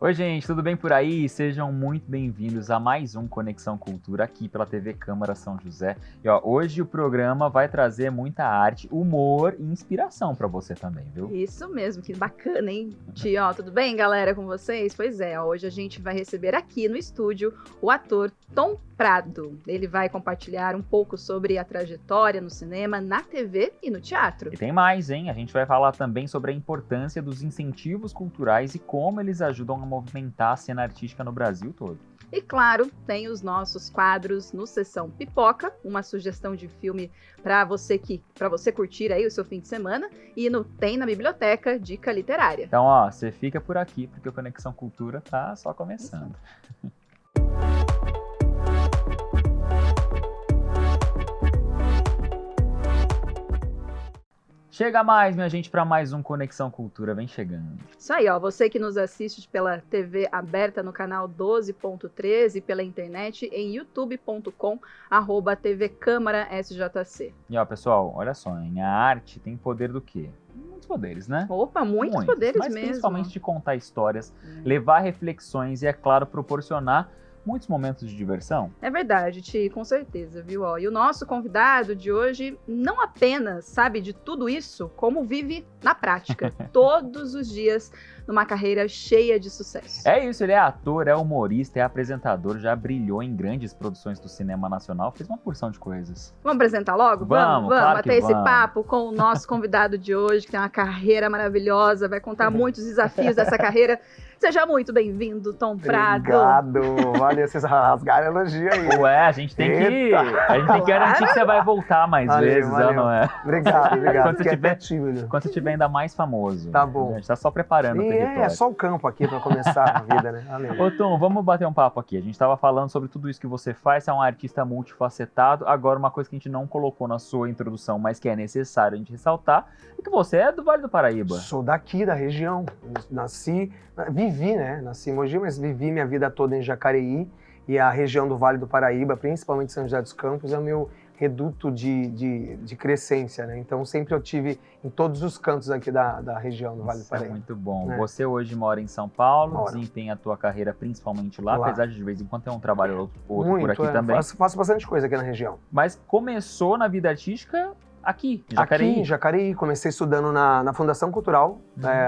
Oi, gente, tudo bem por aí? Sejam muito bem-vindos a mais um Conexão Cultura aqui pela TV Câmara São José. E hoje o programa vai trazer muita arte, humor e inspiração para você também, viu? Isso mesmo, que bacana, hein? Tio, tudo bem, galera, com vocês? Pois é, hoje a gente vai receber aqui no estúdio o ator Tom Prado. Ele vai compartilhar um pouco sobre a trajetória no cinema, na TV e no teatro. E tem mais, hein? A gente vai falar também sobre a importância dos incentivos culturais e como eles ajudam a movimentar a cena artística no Brasil todo. E claro, tem os nossos quadros no Sessão Pipoca, uma sugestão de filme para você curtir aí o seu fim de semana, e tem na biblioteca Dica Literária. Então, você fica por aqui porque o Conexão Cultura tá só começando. Chega mais, minha gente, para mais um Conexão Cultura. Vem chegando. Isso aí, você que nos assiste pela TV aberta no canal 12.13 e pela internet em youtube.com/TV Câmara SJC. E pessoal, olha só, hein? A arte tem poder do quê? Muitos poderes, né? Opa, muitos poderes mas mesmo. Principalmente de contar histórias, levar reflexões e, é claro, proporcionar muitos momentos de diversão. É verdade, Ti, com certeza, viu? E o nosso convidado de hoje não apenas sabe de tudo isso, como vive na prática, todos os dias, numa carreira cheia de sucesso. É isso, ele é ator, é humorista, é apresentador, já brilhou em grandes produções do cinema nacional, fez uma porção de coisas. Vamos apresentar logo? Vamos claro bater esse papo com o nosso convidado de hoje, que tem uma carreira maravilhosa, vai contar muitos desafios dessa carreira. Seja muito bem-vindo, Tom Prado. Obrigado, valeu, vocês rasgaram elogio aí. Ué, a gente tem que garantir que você vai voltar mais vezes, não é? Obrigado. Quando você estiver ainda mais famoso. Tá bom. A gente tá só preparando o território. É só o campo aqui pra começar a vida, né? Valeu. Ô Tom, vamos bater um papo aqui. A gente tava falando sobre tudo isso que você faz, você é um artista multifacetado. Agora, uma coisa que a gente não colocou na sua introdução, mas que é necessário a gente ressaltar, é que você é do Vale do Paraíba. Sou daqui, da região. Vivi em Mogi, mas vivi minha vida toda em Jacareí, e a região do Vale do Paraíba, principalmente São José dos Campos, é o meu reduto de crescência, né? Então sempre eu tive em todos os cantos aqui da região do Vale do Paraíba. É muito bom. Você hoje mora em São Paulo, Moro. Desempenha a tua carreira principalmente lá, apesar de vez em quando ter um trabalho outro por aqui também. Faço bastante coisa aqui na região. Mas começou na vida artística aqui, em Jacareí? Aqui em Jacareí, comecei estudando na Fundação Cultural,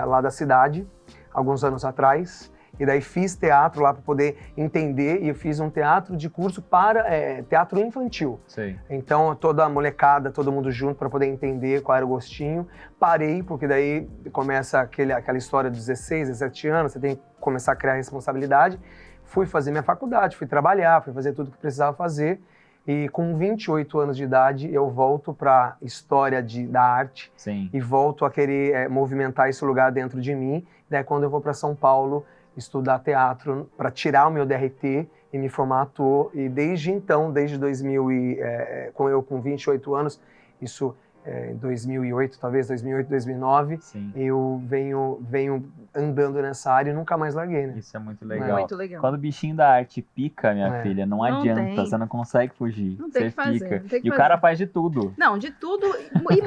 lá da cidade, alguns anos atrás, e daí fiz teatro lá para poder entender, e eu fiz um teatro de curso para teatro infantil. Sei. Então toda a molecada, todo mundo junto para poder entender qual era o gostinho. Parei, porque daí começa aquela história dos 16, 17 anos, você tem que começar a criar responsabilidade. Fui fazer minha faculdade, fui trabalhar, fui fazer tudo que precisava fazer. E com 28 anos de idade, eu volto para a história da arte. Sim. E volto a querer movimentar esse lugar dentro de mim. Daí quando eu vou para São Paulo estudar teatro para tirar o meu DRT e me formar ator. E desde então, desde 2000 com 28 anos, isso em 2008, talvez 2008, 2009, Sim. eu venho andando nessa área e nunca mais larguei, né? Isso é muito legal. Muito legal. Quando o bichinho da arte pica, minha filha, não adianta, você não consegue fugir. Não tem você que fazer, fica. não tem que E fazer. o cara faz de tudo. Não, de tudo e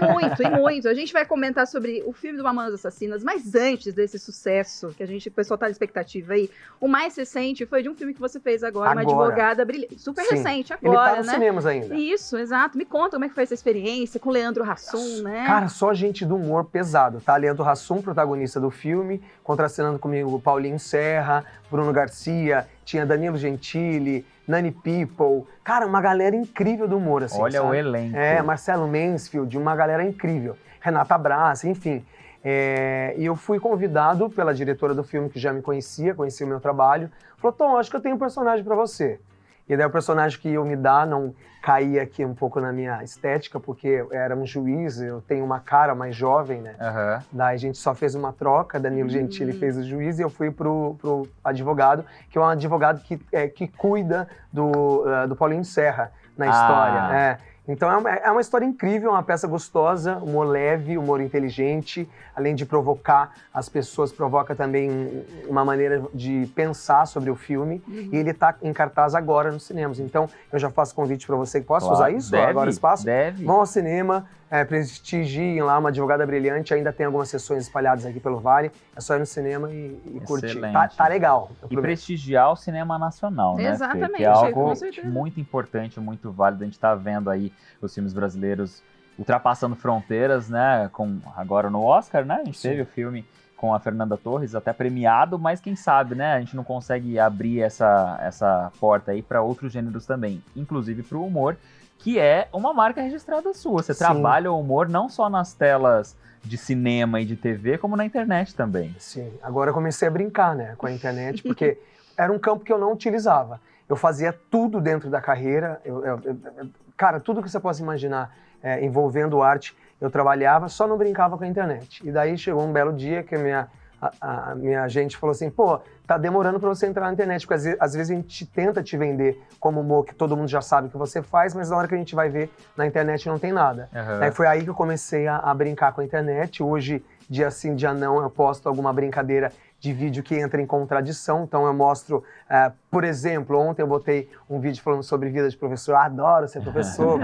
muito. A gente vai comentar sobre o filme do Mamonas Assassinas, mas antes desse sucesso, que o pessoal tá na expectativa aí, o mais recente foi de um filme que você fez agora, uma advogada brilhante. Super Sim. recente, Ele agora, tá nos né? cinemas ainda. Isso, exato. Me conta como é que foi essa experiência com o Leandro Hassum, né? Cara, só gente do humor pesado, tá? Leandro Hassum, protagonista do filme, contracenando comigo Paulinho Serra, Bruno Garcia, tinha Danilo Gentili, Nani People. Cara, uma galera incrível do humor, assim, Olha sabe? o elenco. Marcelo Mansfield, uma galera incrível. Renata Brás, enfim. E eu fui convidado pela diretora do filme, que já me conhecia o meu trabalho. Falou, Tom, acho que eu tenho um personagem pra você. E daí o personagem que eu me dar não caía aqui um pouco na minha estética, porque eu era um juiz, eu tenho uma cara mais jovem, né? Uhum. Daí a gente só fez uma troca, Danilo Gentili fez o juiz e eu fui pro advogado, que é um advogado que cuida do Paulinho Serra na história. Então é uma história incrível, uma peça gostosa, humor leve, humor inteligente, além de provocar as pessoas, provoca também uma maneira de pensar sobre o filme. E ele está em cartaz agora nos cinemas. Então eu já faço convite para você que possa usar isso deve, agora o espaço. Deve. Vão ao cinema, Prestigiem lá, Uma Advogada Brilhante, ainda tem algumas sessões espalhadas aqui pelo Vale, é só ir no cinema e curtir. Tá legal. E prestigiar o cinema nacional, né, exatamente, que é algo muito importante, muito válido. A gente tá vendo aí os filmes brasileiros ultrapassando fronteiras, né, agora no Oscar, né, a gente teve o filme com a Fernanda Torres, até premiado, mas quem sabe, né, a gente não consegue abrir essa porta aí para outros gêneros também, inclusive para o humor, que é uma marca registrada sua. Você trabalha o humor não só nas telas de cinema e de TV, como na internet também. Sim, agora eu comecei a brincar, né, com a internet, porque era um campo que eu não utilizava. Eu fazia tudo dentro da carreira, cara, tudo que você possa imaginar envolvendo arte, eu trabalhava, só não brincava com a internet. E daí chegou um belo dia que a minha gente falou assim, pô, tá demorando para você entrar na internet, porque às vezes a gente tenta te vender como humor que todo mundo já sabe que você faz, mas na hora que a gente vai ver, na internet não tem nada. Aí foi aí que eu comecei a brincar com a internet. Hoje, dia sim, dia não, eu posto alguma brincadeira de vídeo que entra em contradição. Então eu mostro, por exemplo, ontem eu botei um vídeo falando sobre vida de professor, adoro ser professor.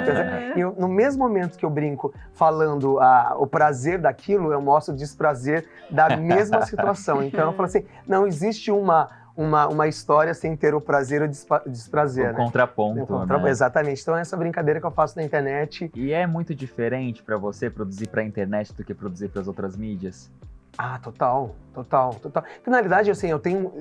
E no mesmo momento que eu brinco falando o prazer daquilo, eu mostro o desprazer da mesma situação. Então eu falo assim, não existe uma história sem ter o prazer ou o desprazer. O contraponto, né? Exatamente. Então é essa brincadeira que eu faço na internet. E é muito diferente para você produzir para a internet do que produzir para as outras mídias? Total. Porque, na realidade, assim, eu tenho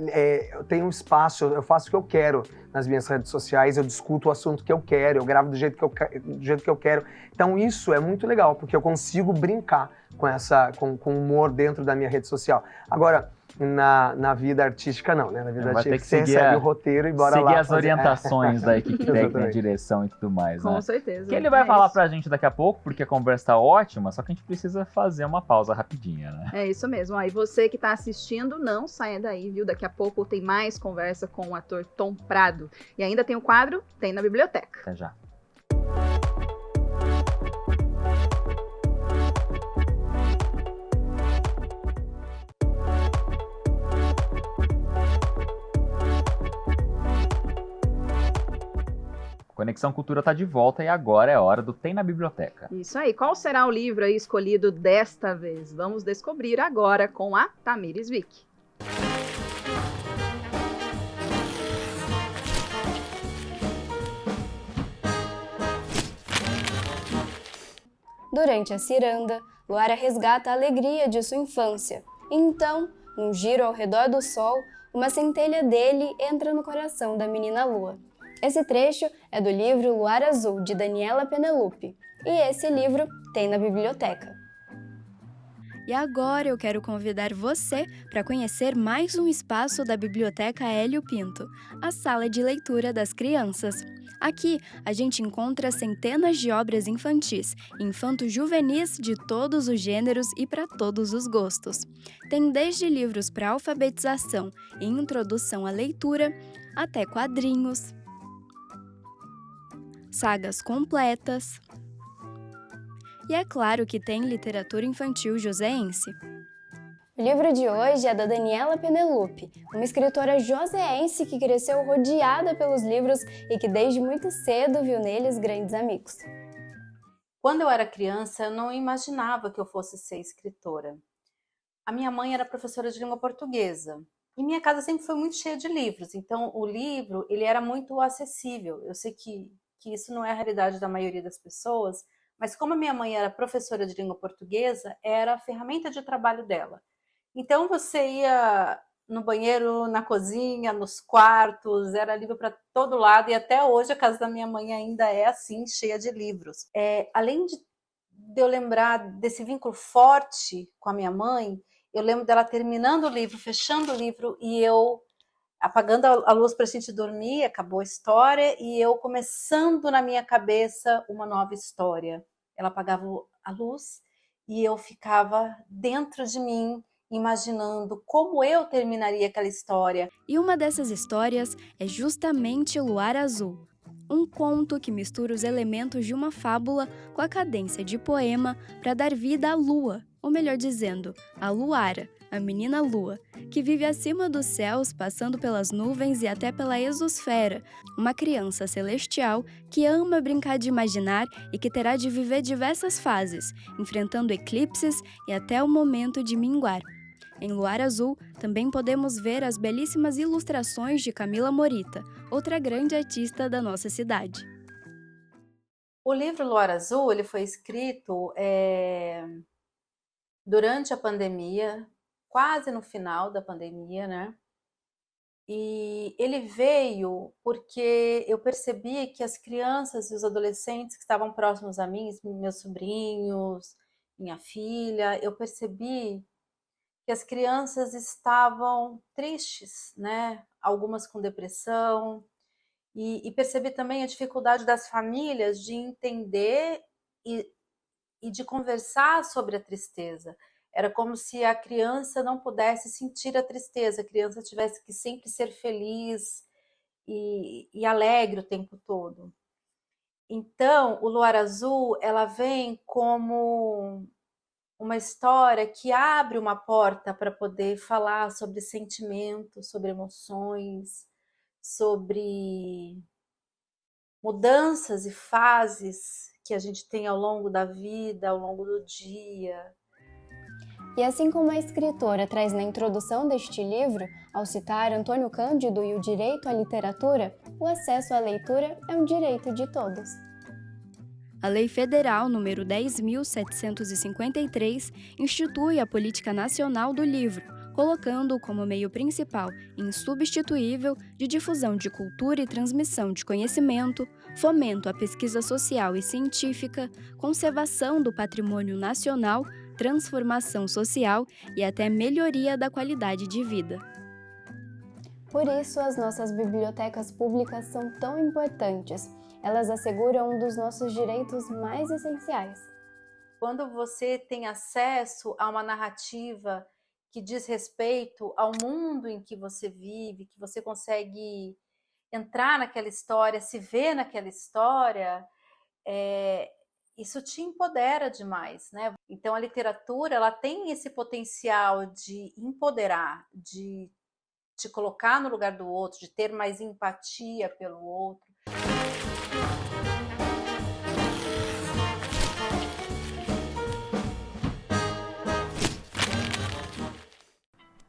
um espaço, eu faço o que eu quero nas minhas redes sociais, eu discuto o assunto que eu quero, eu gravo do jeito que eu quero. Então isso é muito legal, porque eu consigo brincar com humor dentro da minha rede social. Agora, na vida artística não, né? Na vida artística você recebe o roteiro e bora lá. Seguir as orientações da equipe técnica, direção e tudo mais, né? Com certeza. Que ele vai falar pra gente daqui a pouco, porque a conversa tá ótima, só que a gente precisa fazer uma pausa rapidinha, né? É isso mesmo. E você que tá assistindo, não saia daí, viu? Daqui a pouco tem mais conversa com o ator Tom Prado. E ainda tem o quadro Tem na Biblioteca. Até já. Conexão Cultura tá de volta e agora é hora do Tem na Biblioteca. Isso aí. Qual será o livro aí escolhido desta vez? Vamos descobrir agora com a Tamires Vick. Durante a ciranda, Luara resgata a alegria de sua infância. Então, num giro ao redor do sol, uma centelha dele entra no coração da menina Lua. Esse trecho é do livro Luar Azul, de Daniela Penelope, e esse livro tem na biblioteca. E agora eu quero convidar você para conhecer mais um espaço da Biblioteca Hélio Pinto, a sala de leitura das crianças. Aqui a gente encontra centenas de obras infantis, infanto-juvenis de todos os gêneros e para todos os gostos. Tem desde livros para alfabetização e introdução à leitura, até quadrinhos, sagas completas. E é claro que tem literatura infantil joseense. O livro de hoje é da Daniela Penelope, uma escritora joseense que cresceu rodeada pelos livros e que desde muito cedo viu neles grandes amigos. Quando eu era criança, eu não imaginava que eu fosse ser escritora. A minha mãe era professora de língua portuguesa e minha casa sempre foi muito cheia de livros, então o livro ele era muito acessível. Eu sei que isso não é a realidade da maioria das pessoas, mas como a minha mãe era professora de língua portuguesa, era a ferramenta de trabalho dela. Então você ia no banheiro, na cozinha, nos quartos, era livro para todo lado, e até hoje a casa da minha mãe ainda é assim, cheia de livros. Além de eu lembrar desse vínculo forte com a minha mãe, eu lembro dela terminando o livro, fechando o livro, e eu apagando a luz para a gente dormir, acabou a história, e eu começando na minha cabeça uma nova história. Ela apagava a luz e eu ficava dentro de mim, imaginando como eu terminaria aquela história. E uma dessas histórias é justamente Luar Azul, um conto que mistura os elementos de uma fábula com a cadência de poema para dar vida à lua, ou melhor dizendo, à luara, a menina Lua, que vive acima dos céus, passando pelas nuvens e até pela exosfera, uma criança celestial que ama brincar de imaginar e que terá de viver diversas fases, enfrentando eclipses e até o momento de minguar. Em Luar Azul, também podemos ver as belíssimas ilustrações de Camila Morita, outra grande artista da nossa cidade. O livro Luar Azul ele foi escrito durante a pandemia, quase no final da pandemia, né? E ele veio porque eu percebi que as crianças e os adolescentes que estavam próximos a mim, meus sobrinhos, minha filha, eu percebi que as crianças estavam tristes, né? Algumas com depressão, e percebi também a dificuldade das famílias de entender e de conversar sobre a tristeza. Era como se a criança não pudesse sentir a tristeza, a criança tivesse que sempre ser feliz e alegre o tempo todo. Então, o Luar Azul, ela vem como uma história que abre uma porta para poder falar sobre sentimentos, sobre emoções, sobre mudanças e fases que a gente tem ao longo da vida, ao longo do dia. E assim como a escritora traz na introdução deste livro, ao citar Antônio Cândido e o direito à literatura, o acesso à leitura é um direito de todos. A Lei Federal nº 10.753 institui a Política Nacional do Livro, colocando-o como meio principal e insubstituível de difusão de cultura e transmissão de conhecimento, fomento à pesquisa social e científica, conservação do patrimônio nacional, transformação social e até melhoria da qualidade de vida. Por isso, as nossas bibliotecas públicas são tão importantes. Elas asseguram um dos nossos direitos mais essenciais. Quando você tem acesso a uma narrativa que diz respeito ao mundo em que você vive, que você consegue entrar naquela história, se ver naquela história, isso te empodera demais, né? Então a literatura, ela tem esse potencial de empoderar, de te colocar no lugar do outro, de ter mais empatia pelo outro.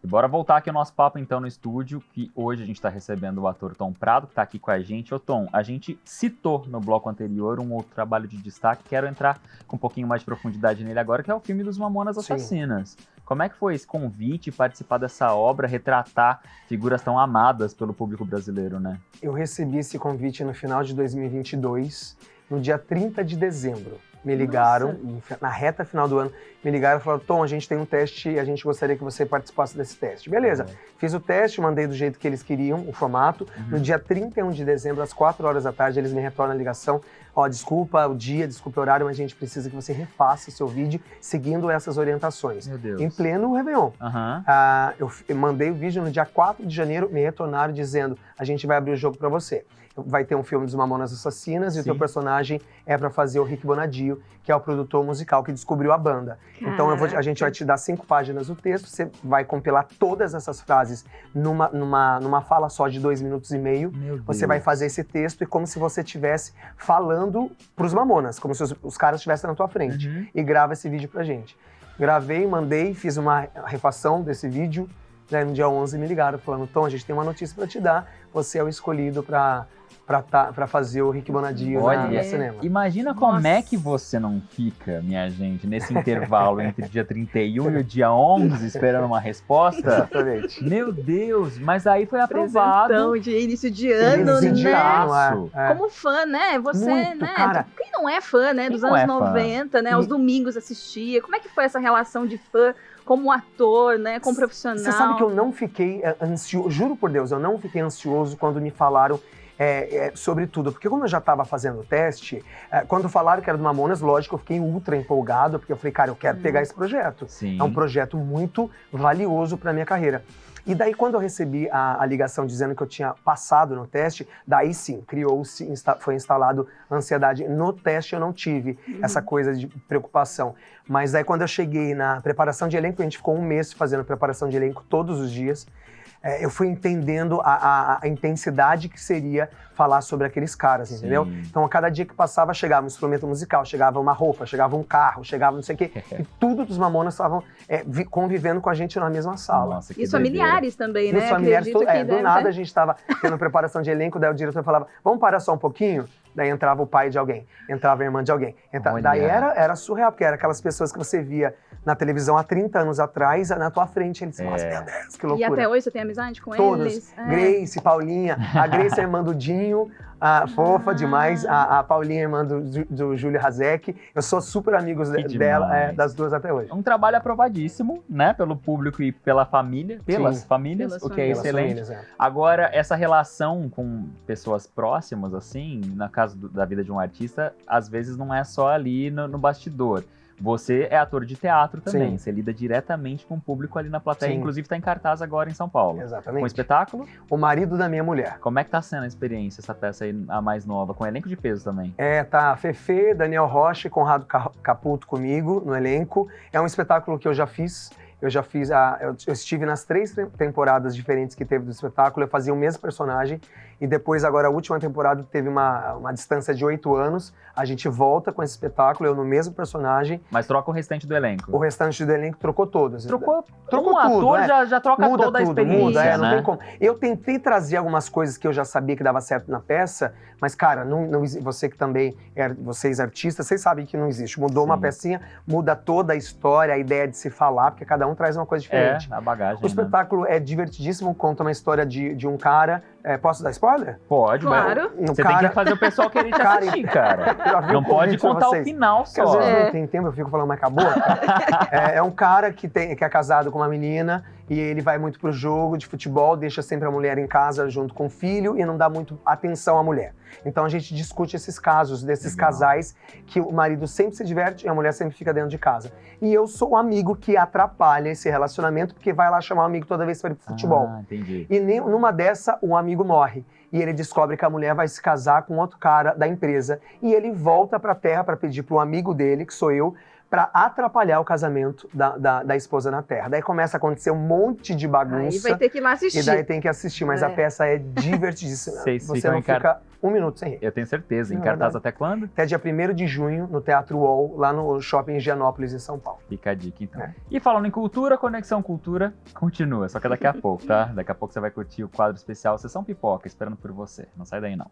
Bora voltar aqui ao nosso papo, então, no estúdio, que hoje a gente está recebendo o ator Tom Prado, que está aqui com a gente. Ô, Tom, a gente citou no bloco anterior um outro trabalho de destaque, quero entrar com um pouquinho mais de profundidade nele agora, que é o filme dos Mamonas Assassinas. Sim. Como é que foi esse convite, participar dessa obra, retratar figuras tão amadas pelo público brasileiro, né? Eu recebi esse convite no final de 2022, no dia 30 de dezembro. Me ligaram, na reta final do ano, me ligaram e falaram: Tom, a gente tem um teste e a gente gostaria que você participasse desse teste. Beleza, fiz o teste, mandei do jeito que eles queriam, o formato. No dia 31 de dezembro, às 4 horas da tarde, eles me retornam a ligação: ó, desculpa o dia, desculpa o horário, mas a gente precisa que você refaça o seu vídeo seguindo essas orientações. Meu Deus. Em pleno Réveillon. Eu mandei o vídeo no dia 4 de janeiro, me retornaram dizendo: a gente vai abrir o jogo pra você. Vai ter um filme dos Mamonas Assassinas e o teu personagem é para fazer o Rick Bonadio, que é o produtor musical que descobriu a banda. Caraca. Então a gente vai te dar 5 páginas do texto, você vai compilar todas essas frases numa fala só de 2 minutos e meio. Você vai fazer esse texto e como se você estivesse falando pros Mamonas, como se os caras estivessem na tua frente. E grava esse vídeo pra gente. Gravei, mandei, fiz uma refação desse vídeo. Daí no dia 11 me ligaram falando: Tom, a gente tem uma notícia pra te dar, você é o escolhido pra fazer o Rick Bonadio no cinema. Imagina como é que você não fica, minha gente, nesse intervalo entre o dia 31 e o dia 11, esperando uma resposta. Exatamente. Meu Deus, mas aí foi aprovado. Então, de início de ano, né? Como fã, né? Você, muito, né? Cara, quem não é fã, né? Dos anos 90, né? Aos domingos assistia. Como é que foi essa relação de fã como ator, né? Como profissional? Você sabe que eu não fiquei ansioso, juro por Deus, eu não fiquei ansioso quando me falaram sobre tudo. Porque como eu já estava fazendo o teste, quando falaram que era do Mamonas, lógico, eu fiquei ultra empolgado, porque eu falei, cara, eu quero pegar esse projeto. Sim. É um projeto muito valioso para minha carreira. E daí, quando eu recebi a ligação dizendo que eu tinha passado no teste, daí sim, foi instalado ansiedade. No teste eu não tive essa coisa de preocupação. Mas daí, quando eu cheguei na preparação de elenco, a gente ficou um mês fazendo preparação de elenco todos os dias, eu fui entendendo a intensidade que seria falar sobre aqueles caras, entendeu? Sim. Então, a cada dia que passava, chegava um instrumento musical, chegava uma roupa, chegava um carro, chegava não sei o quê. E tudo dos Mamonas estavam convivendo com a gente na mesma sala. Nossa, que E os doideira. familiares também, E né? os familiares, Acredito que do deve nada ter. a gente estava tendo preparação de elenco, daí o diretor falava, vamos parar só um pouquinho? Daí entrava o pai de alguém, entrava a irmã de alguém. Olha. Daí era surreal, porque era aquelas pessoas que você via na televisão há 30 anos atrás, na tua frente, eles assim, nossa, meu Deus, que E loucura. até hoje você tem amizade com Todos. eles? Grace, Paulinha. A Grace é irmã do Dinho, fofa demais. A Paulinha é irmã do Júlio Hazek. Eu sou super amigo Que dela, demais. das duas até hoje. Um trabalho aprovadíssimo, né? Pelo público e pela família, pelas Sim. famílias, Pelas o que é famílias. excelente. Famílias, Agora, essa relação com pessoas próximas, assim, na casa da vida de um artista, às vezes não é só ali no bastidor. Você é ator de teatro também, Sim. você lida diretamente com o público ali na plateia, Sim. inclusive está em cartaz agora em São Paulo. Exatamente. Com o espetáculo, O marido da minha mulher. como é que tá sendo a experiência, essa peça aí, a mais nova, com elenco de peso também? Tá Fefe, Daniel Rocha e Conrado Caputo comigo no elenco. É um espetáculo que eu já fiz. Eu estive nas 3 temporadas diferentes que teve do espetáculo, eu fazia o mesmo personagem, e depois, agora, a última temporada teve uma distância de 8 anos, a gente volta com esse espetáculo, eu no mesmo personagem, Mas troca o restante do elenco. o restante do elenco trocou todos. Trocou um tudo, ator, né? já troca Muda toda a tudo, experiência, não né? tem como. Eu tentei trazer algumas coisas que eu já sabia que dava certo na peça, mas, cara, você que também vocês artistas, vocês sabem que não existe. Mudou uma Sim. pecinha, muda toda a história, a ideia de se falar, porque cada um traz uma coisa diferente. A bagagem, O espetáculo é divertidíssimo, conta uma história de um cara... posso dar spoiler? né? Pode, Claro. mas você tem que fazer o pessoal querer te assistir, cara. Já vi Não o pode convite pra contar o vocês. final Porque às só. vezes não tem tempo, eu fico falando, mas acabou? Cara. É um cara que é casado com uma menina e ele vai muito pro jogo de futebol, deixa sempre a mulher em casa junto com o filho e não dá muito atenção à mulher. Então a gente discute esses casos, desses Legal. casais que o marido sempre se diverte e a mulher sempre fica dentro de casa. E eu sou o amigo que atrapalha esse relacionamento porque vai lá chamar o amigo toda vez para ir pro futebol. Ah, entendi. E numa dessa, um amigo morre. E ele descobre que a mulher vai se casar com outro cara da empresa. E ele volta pra terra para pedir pro amigo dele, que sou eu, para atrapalhar o casamento da esposa na terra. Daí começa a acontecer um monte de bagunça. Aí vai ter que ir lá assistir. E daí tem que assistir, mas a peça é divertidíssima. Vocês Você ficam não fica um minuto sem rir. Eu tenho certeza. Em Não, cartaz verdade. até quando? Até dia 1º de junho, no Teatro UOL, lá no Shopping Higienópolis, em São Paulo. Fica a dica, então. É. E falando em cultura, Conexão Cultura continua. Só que daqui a pouco, tá? Daqui a pouco você vai curtir o quadro especial Sessão Pipoca, esperando por você. Não sai daí, não.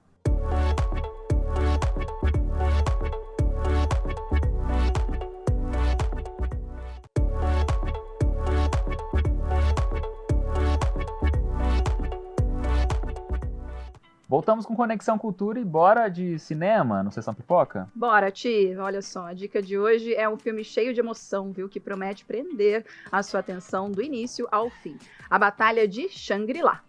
Voltamos com Conexão Cultura e bora de cinema no Sessão Pipoca? Bora, Ti. Olha só, a dica de hoje é um filme cheio de emoção, viu? Que promete prender a sua atenção do início ao fim. A Batalha de Shangri-La.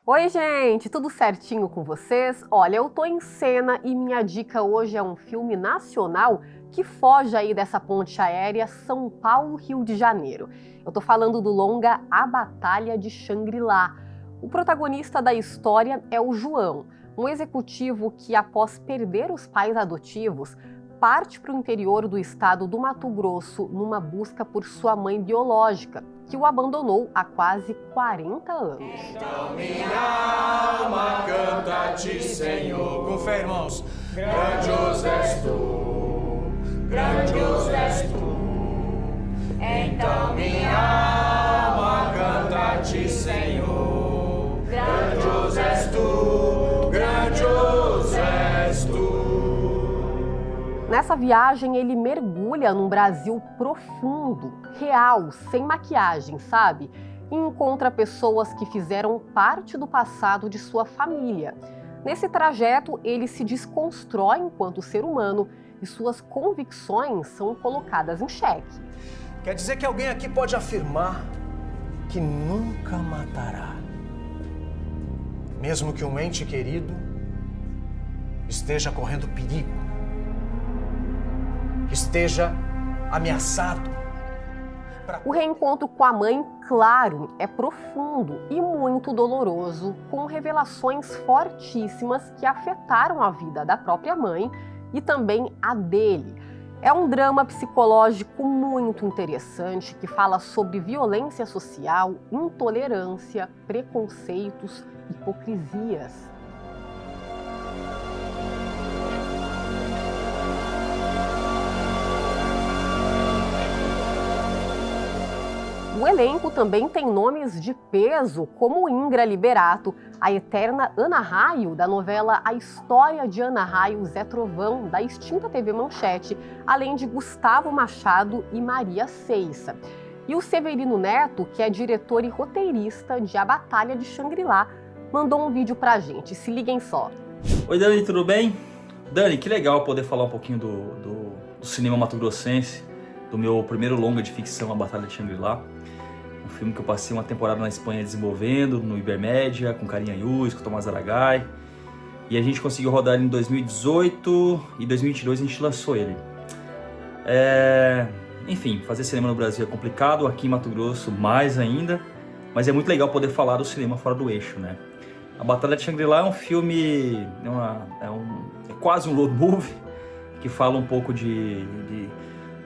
Oi, gente, tudo certinho com vocês? Olha, eu tô em cena e minha dica hoje é um filme nacional que foge aí dessa ponte aérea São Paulo-Rio de Janeiro. Eu tô falando do longa A Batalha de Shangri-La. O protagonista da história é o João, um executivo que, após perder os pais adotivos, parte para o interior do estado do Mato Grosso numa busca por sua mãe biológica, que o abandonou há quase 40 anos. Então minha alma canta-te, Senhor. Com fé, irmãos. Grandioso és tu, grandioso és tu. Então minha alma canta-te, Senhor. Grandioso és tu, grandioso és tu. Nessa viagem, ele mergulha num Brasil profundo, real, sem maquiagem, sabe? E encontra pessoas que fizeram parte do passado de sua família. Nesse trajeto, ele se desconstrói enquanto ser humano e suas convicções são colocadas em xeque. Quer dizer que alguém aqui pode afirmar que nunca matará, mesmo que um ente querido esteja correndo perigo, esteja ameaçado. O reencontro com a mãe, claro, é profundo e muito doloroso, com revelações fortíssimas que afetaram a vida da própria mãe e também a dele. É um drama psicológico muito interessante que fala sobre violência social, intolerância, preconceitos, hipocrisias. O elenco também tem nomes de peso, como Ingra Liberato, a eterna Ana Raio, da novela A História de Ana Raio, Zé Trovão, da extinta TV Manchete, além de Gustavo Machado e Maria Ceiça. E o Severino Neto, que é diretor e roteirista de A Batalha de Xangri-Lá, mandou um vídeo pra gente, se liguem só. Oi Dani, tudo bem? Dani, que legal poder falar um pouquinho do cinema mato-grossense, do meu primeiro longa de ficção, A Batalha de Xangri-Lá. Um filme que eu passei uma temporada na Espanha desenvolvendo, no Ibermédia, com Karim Ayuz, com Tomás Aragay. E a gente conseguiu rodar ele em 2018 e 2022 a gente lançou ele. Enfim, fazer cinema no Brasil é complicado, aqui em Mato Grosso mais ainda, mas é muito legal poder falar do cinema fora do eixo, né? A Batalha de Xangri-Lá é um filme, é quase um road movie, que fala um pouco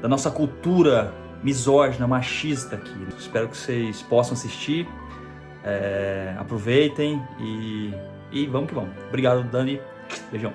da nossa cultura misógina, machista aqui. Espero que vocês possam assistir, aproveitem e vamos que vamos. Obrigado, Dani. Beijão.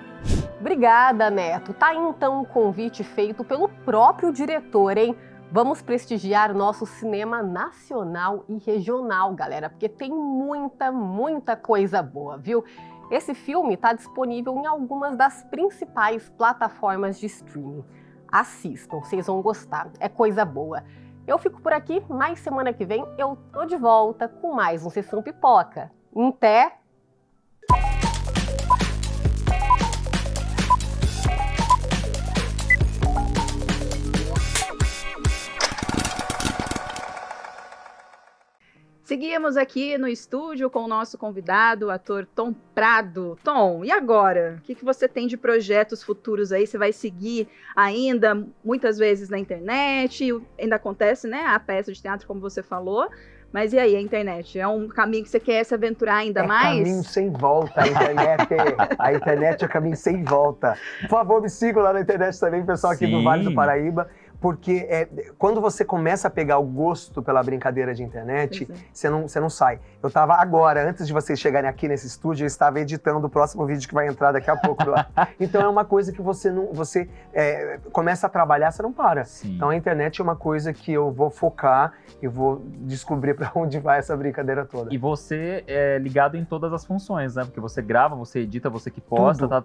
Obrigada, Neto. Tá aí então um convite feito pelo próprio diretor, hein? Vamos prestigiar nosso cinema nacional e regional, galera, porque tem muita coisa boa, viu? Esse filme tá disponível em algumas das principais plataformas de streaming. Assistam, vocês vão gostar, é coisa boa. Eu fico por aqui, mas semana que vem eu tô de volta com mais um Sessão Pipoca. Até! Seguimos aqui no estúdio com o nosso convidado, o ator Tom Prado. Tom, e agora? O que você tem de projetos futuros aí? Você vai seguir ainda, muitas vezes na internet? Ainda acontece, né? A peça de teatro, como você falou. Mas e aí, a internet? É um caminho que você quer se aventurar ainda mais? É caminho sem volta, a internet. A internet é caminho sem volta. Por favor, me sigam lá na internet também, pessoal aqui do Vale do Paraíba. Porque quando você começa a pegar o gosto pela brincadeira de internet, você não sai. Eu estava agora, antes de vocês chegarem aqui nesse estúdio, eu estava editando o próximo vídeo que vai entrar daqui a pouco lá. Então é uma coisa que você começa a trabalhar, você não para. Sim. Então a internet é uma coisa que eu vou focar e vou descobrir para onde vai essa brincadeira toda. E você é ligado em todas as funções, né? Porque você grava, você edita, você que posta, tá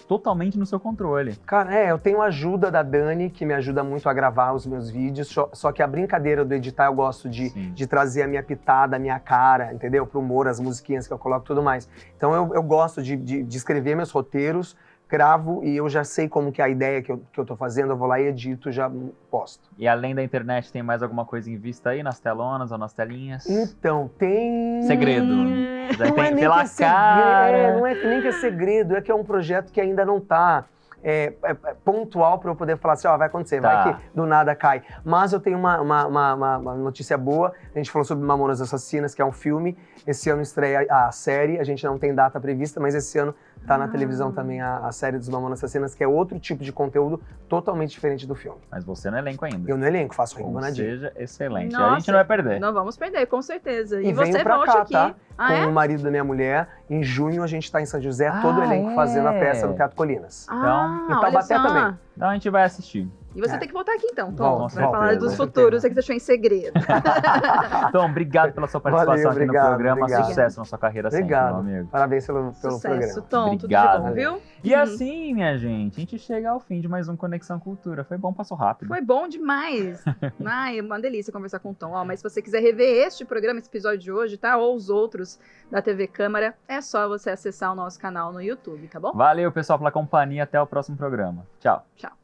totalmente no seu controle. Cara, eu tenho a ajuda da Dani, que me ajuda muito a gravar os meus vídeos, só que a brincadeira do editar eu gosto de trazer a minha pitada, a minha cara, entendeu? Pro humor, as musiquinhas que eu coloco e tudo mais. Então eu gosto de escrever meus roteiros, gravo e eu já sei como que é a ideia que eu tô fazendo, eu vou lá e edito, já posto. E além da internet, tem mais alguma coisa em vista aí, nas telonas ou nas telinhas? Então, tem... Segredo. Já não tem é nem pela que é cara. segredo, não é nem que é segredo, é que é um projeto que ainda não tá pontual para eu poder falar assim, vai acontecer, vai que do nada cai. Mas eu tenho uma notícia boa, a gente falou sobre Mamonas Assassinas, que é um filme, esse ano estreia a série, a gente não tem data prevista, mas esse ano tá na televisão também a série dos Mamonas Assassinas, que é outro tipo de conteúdo totalmente diferente do filme. Mas você no elenco ainda. Eu no elenco, faço Ringo Ou Bonadinho. seja, excelente. Nossa, a gente não vai perder. Não vamos perder, com certeza. E você venho pra volte cá, aqui. tá? Ah, Com o marido da minha mulher. Em junho a gente tá em São José, todo o elenco fazendo a peça no Teatro Colinas. Então, em Taubaté também. Então a gente vai assistir. E você tem que voltar aqui então, Tom. Volto, Vai falar dos certeza. futuros, você que deixou em segredo. Tom, obrigado pela sua participação aqui no programa. obrigado. Sucesso na sua carreira Obrigado. sempre, meu amigo. Parabéns pelo Sucesso, programa. Tom. Obrigado. Tudo de bom, viu? E assim, minha gente, a gente chega ao fim de mais um Conexão Cultura. Foi bom, passou rápido. Foi bom demais. Ai, uma delícia conversar com o Tom. Ó, mas se você quiser rever este programa, esse episódio de hoje, tá? Ou os outros da TV Câmara, é só você acessar o nosso canal no YouTube, tá bom? Valeu, pessoal, pela companhia. Até o próximo programa. Tchau. Tchau.